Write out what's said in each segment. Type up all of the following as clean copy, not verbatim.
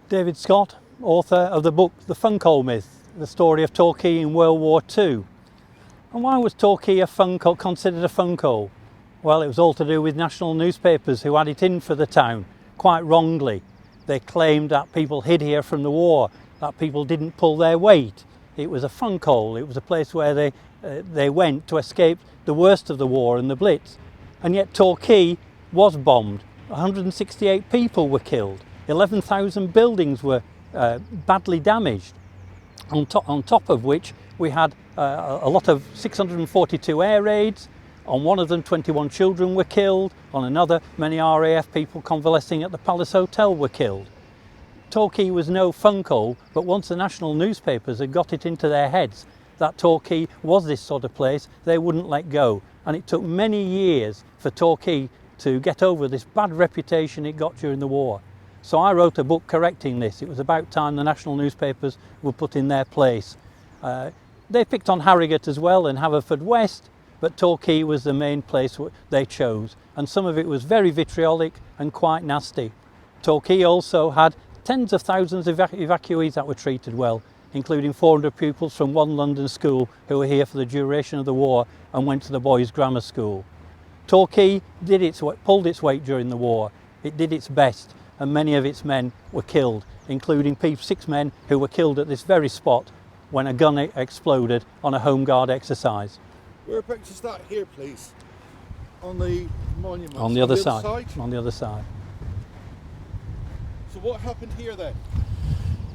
David Scott, author of the book The Funcoal Myth, the story of Torquay in World War II. And why was Torquay considered a funcoal? Well, it was all to do with national newspapers who had it in for the town, quite wrongly. They claimed that people hid here from the war, that people didn't pull their weight. It was a funcoal, it was a place where they went to escape the worst of the war and the Blitz. And yet Torquay was bombed. 168 people were killed. 11,000 buildings were badly damaged. On top of which we had a lot of 642 air raids. On one of them 21 children were killed. On another many RAF people convalescing at the Palace Hotel were killed. Torquay was no funcoal, but once the national newspapers had got it into their heads that Torquay was this sort of place, they wouldn't let go. And it took many years for Torquay to get over this bad reputation it got during the war. So I wrote a book correcting this. It was about time the national newspapers were put in their place. They picked on Harrogate as well and Haverfordwest, but Torquay was the main place they chose. And some of it was very vitriolic and quite nasty. Torquay also had tens of thousands of evacuees that were treated well, including 400 pupils from one London school who were here for the duration of the war and went to the boys' grammar school. Torquay pulled its weight during the war. It did its best, and many of its men were killed, including 6 men who were killed at this very spot when a gun exploded on a Home Guard exercise. Whereabouts is that here, please? On the monument? On the other side. On the other side. So what happened here then?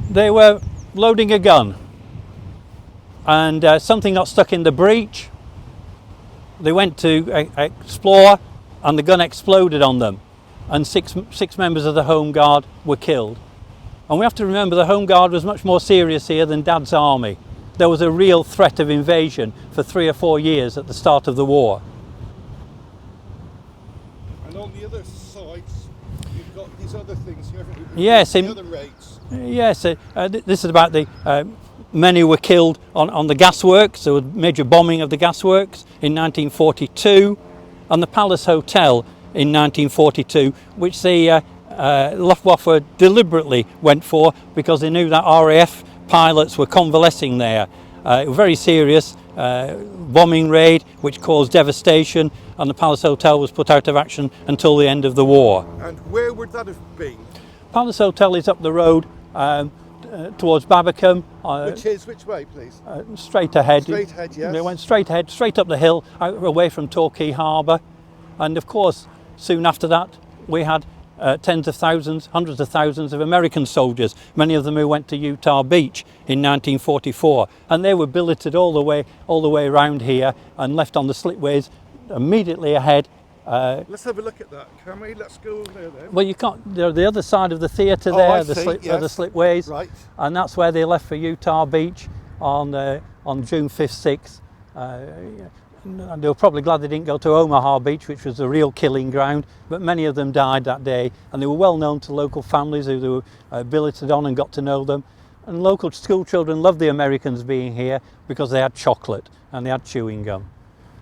They were loading a gun and something got stuck in the breech. They went to explore and the gun exploded on them, and six members of the Home Guard were killed. And we have to remember the Home Guard was much more serious here than Dad's army. There was a real threat of invasion for 3 or 4 years at the start of the war. And on the other sides, you've got these other things here. Yes, the other raids. Yes, this is about the many were killed on the gasworks. There was major bombing of the gasworks in 1942, and the Palace Hotel in 1942, which the Luftwaffe deliberately went for because they knew that RAF pilots were convalescing there. It was a very serious bombing raid which caused devastation, and the Palace Hotel was put out of action until the end of the war. And where would that have been? Palace Hotel is up the road towards Babbacombe. Which way, please? Straight ahead. Straight ahead, yes. They went straight ahead, straight up the hill, away from Torquay Harbour. And of course, soon after that, we had tens of thousands, hundreds of thousands of American soldiers, many of them who went to Utah Beach in 1944. And they were billeted all the way around here and left on the slipways immediately ahead. Let's have a look at that, can we? Let's go over there then. Well, you can't. They're the other side of the theatre there, the slipways, right. And that's where they left for Utah Beach on June 5th, 6th. And they were probably glad they didn't go to Omaha Beach, which was the real killing ground. But many of them died that day, and they were well known to local families who they were billeted on and got to know them. And local school children loved the Americans being here because they had chocolate and they had chewing gum.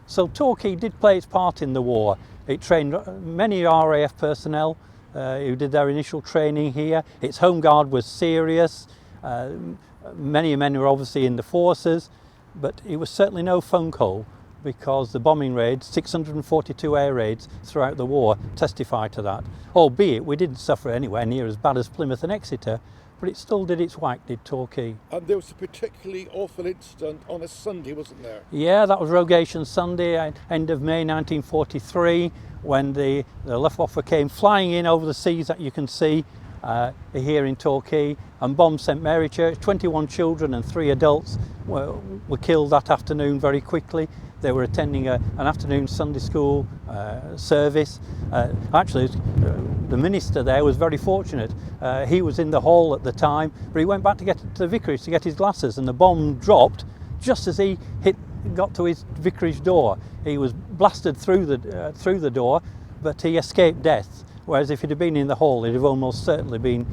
So Torquay did play its part in the war. It trained many RAF personnel who did their initial training here. Its Home Guard was serious. Many men were obviously in the forces, but it was certainly no funcoal because the bombing raids, 642 air raids throughout the war, testify to that. Albeit we didn't suffer anywhere near as bad as Plymouth and Exeter, but it still did its whack, did Torquay. And there was a particularly awful incident on a Sunday, wasn't there? Yeah, that was Rogation Sunday, end of May 1943, when the Luftwaffe came flying in over the seas that you can see here in Torquay and bombed St Mary Church. 21 children and 3 adults were killed that afternoon very quickly. They were attending an afternoon Sunday school service. Actually, the minister there was very fortunate. He was in the hall at the time, but he went back to get to the vicarage to get his glasses, and the bomb dropped just as he got to his vicarage door. He was blasted through the door, but he escaped death. Whereas if he'd have been in the hall, he'd have almost certainly been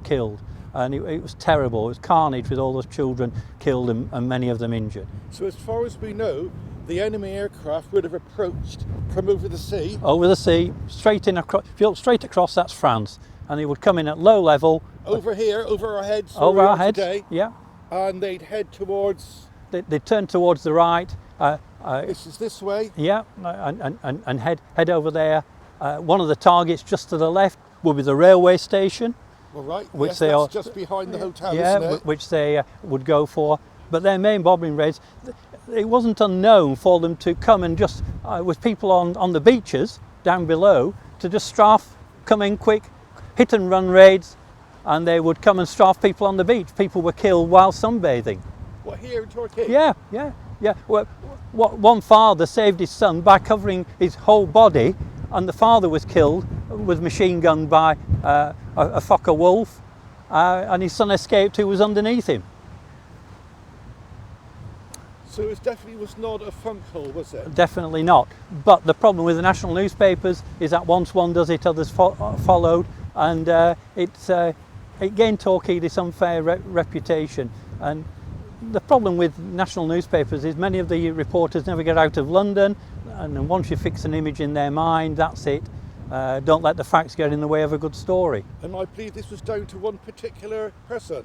killed. And it was terrible. It was carnage with all those children killed and many of them injured. So as far as we know, the enemy aircraft would have approached from over the sea? Over the sea, straight in across. If you look straight across, that's France. and they would come in at low level. Over here, over our heads. where Over we our are heads, today, yeah. and they'd head towards. They turn towards the right. This is this way. Yeah, and head over there. One of the targets just to the left would be the railway station. All right. Which yes, they that's are, just behind the hotel, yeah, isn't it? which they would go for. But their main bombing raids, it wasn't unknown for them to come and just, with people on the beaches down below, to just strafe, come in quick, hit and run raids, and they would come and strafe people on the beach. People were killed while sunbathing. What, here in Torquay? Yeah. Well, one father saved his son by covering his whole body, and the father was killed, was machine gunned by a Fokker wolf, and his son escaped who was underneath him. So it definitely was not a funk hole, was it? Definitely not. But the problem with the national newspapers is that once one does it, others followed, and it gained Torquay this unfair reputation. And the problem with national newspapers is many of the reporters never get out of London, and then once you fix an image in their mind, that's it. Don't let the facts get in the way of a good story. And I believe this was down to one particular person.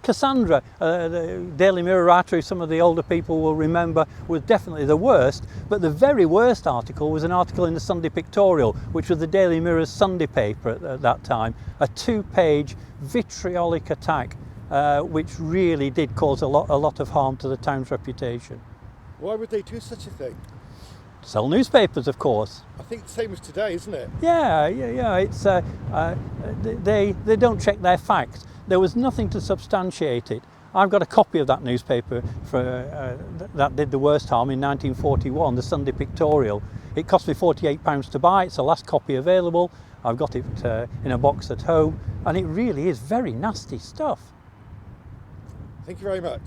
Cassandra, the Daily Mirror writer, who some of the older people will remember, was definitely the worst. But the very worst article was an article in the Sunday Pictorial, which was the Daily Mirror's Sunday paper at that time. A 2-page vitriolic attack, which really did cause a lot of harm to the town's reputation. Why would they do such a thing? Sell newspapers, of course. I think the same as today, isn't it? Yeah. It's they don't check their facts. There was nothing to substantiate it. I've got a copy of that newspaper that did the worst harm in 1941, the Sunday Pictorial. It cost me £48 to buy. It's the last copy available. I've got it in a box at home, and it really is very nasty stuff. Thank you very much.